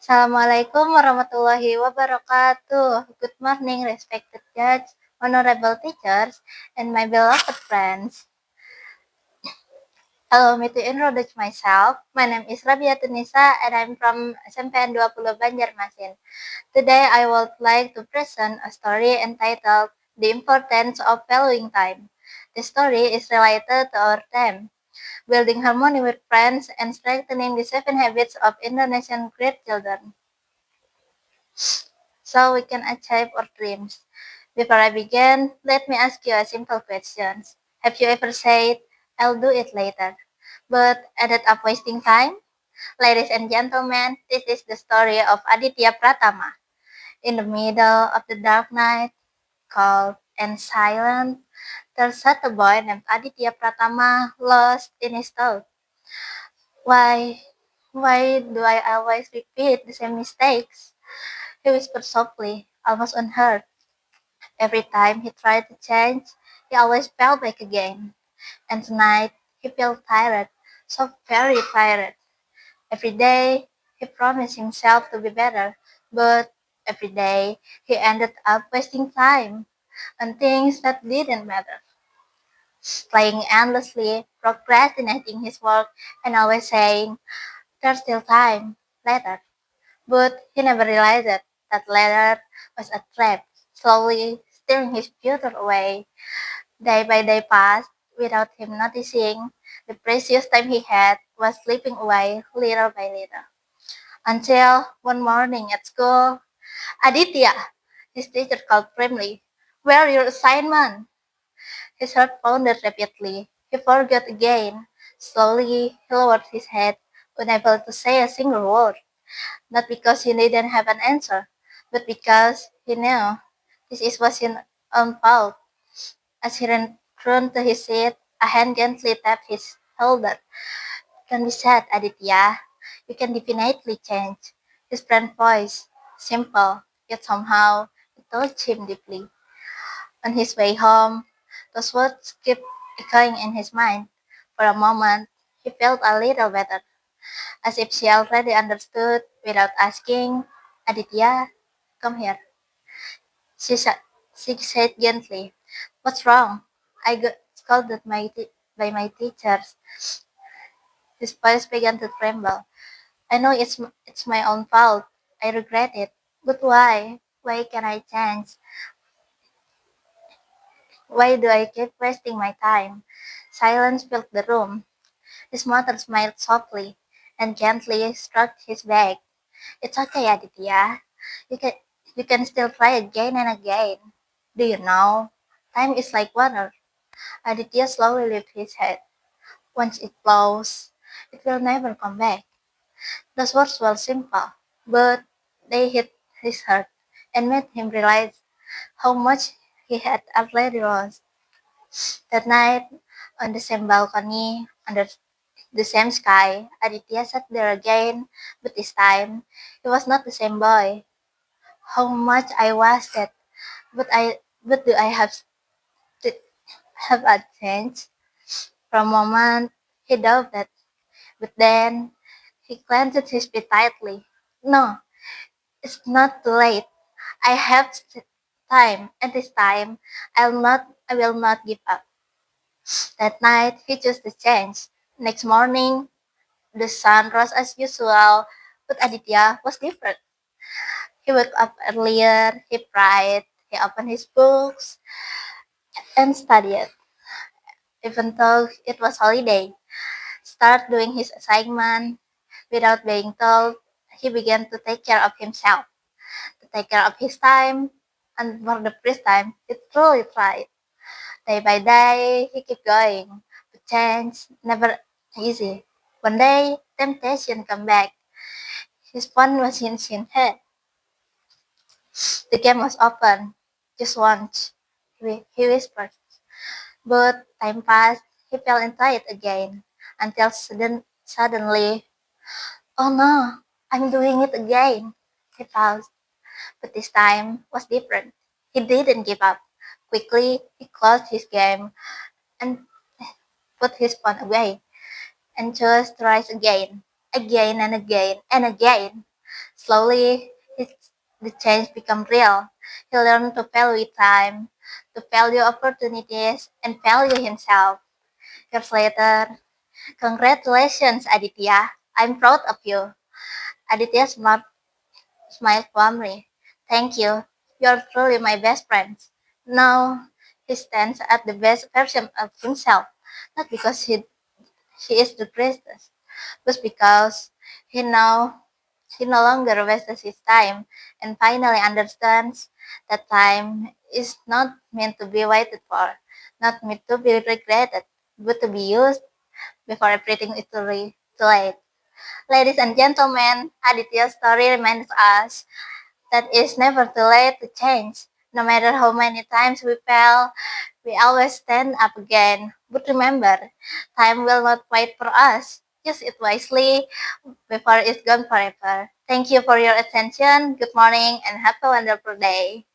Assalamualaikum warahmatullahi wabarakatuh. Good morning, respected judge, honorable teachers, and my beloved friends. Allow me to introduce myself. My name is Rabiatun Nisa, and I'm from SMPN 20 Banjarmasin. Today, I would like to present a story entitled The Importance of Valuing Time. The story is related to our theme, building harmony with friends and strengthening the 7 habits of Indonesian great children, so we can achieve our dreams. Before I begin, let me ask you a simple question. Have you ever said, I'll do it later, but ended up wasting time? Ladies and gentlemen, this is the story of Aditya Pratama. In the middle of the dark night, cold and silent, there sat a boy named Aditya Pratama, lost in his thoughts. Why, why do I always repeat the same mistakes? He whispered softly, almost unheard. Every time he tried to change, he always fell back again. And tonight, he felt tired, so very tired. Every day, he promised himself to be better, but every day, he ended up wasting time on things that didn't matter. Playing endlessly, procrastinating his work, and always saying, there's still time, later. But he never realized that later was a trap, slowly stealing his future away. Day by day passed without him noticing. The precious time he had was slipping away little by little. Until one morning at school, Aditya, his teacher called firmly, where are your assignment? His heart pounded rapidly. He forgot again. Slowly, he lowered his head, unable to say a single word. Not because he didn't have an answer, but because he knew was his own fault. As he returned to his seat, a hand gently tapped his shoulder. Don't be sad, Aditya. You can definitely change. His friend's voice, simple, yet somehow it touched him deeply. On his way home, those words kept echoing in his mind. For a moment, he felt a little better, as if she already understood without asking. Aditya, come here. She, sa- she said gently. What's wrong? I got scolded by my teachers. His voice began to tremble. I know it's my own fault. I regret it. But why? Why can I change? Why do I keep wasting my time? Silence filled the room. His mother smiled softly and gently stroked his back. It's okay, Aditya. You can you can still try again and again. Do you know? Time is like water. Aditya slowly lifted his head. Once it flows, it will never come back. Those words were simple, but they hit his heart and made him realize how much he had already lost. That night, on the same balcony, under the same sky, Aditya sat there again, but this time, he was not the same boy. How much I wasted, but do I have a chance? For a moment, he doubted, but then he clenched his teeth tightly. No, it's not too late. I have time, and this time I will not give up. That night, he chose to change. Next morning, the sun rose as usual, but Aditya was different. He woke up earlier, he prayed, he opened his books, and studied, even though it was holiday. Start doing his assignment without being told. He began to take care of himself, to take care of his time, and for the first time, he truly tried. Day by day, he kept going. But change never easy. One day, temptation come back. His phone was in his hand. The game was open. Just once, he whispered. But time passed. He fell into it again until suddenly, oh no, I'm doing it again. He paused, but this time was different. He didn't give up. Quickly, he closed his game and put his phone away and chose to rise again, again and again and again. Slowly, the change became real. He learned to value time, to value opportunities, and value himself. Years later, congratulations, Aditya. I'm proud of you. Aditya smiled warmly. Thank you. You're truly my best friend. Now he stands at the best version of himself, not because he is the greatest, but because he now he no longer wastes his time and finally understands that time is not meant to be waited for, not meant to be regretted, but to be used before everything is too late. Ladies and gentlemen, Aditya's story reminds us that it's never too late to change. No matter how many times we fail, we always stand up again. But remember, time will not wait for us. Use it wisely before it's gone forever. Thank you for your attention. Good morning and have a wonderful day.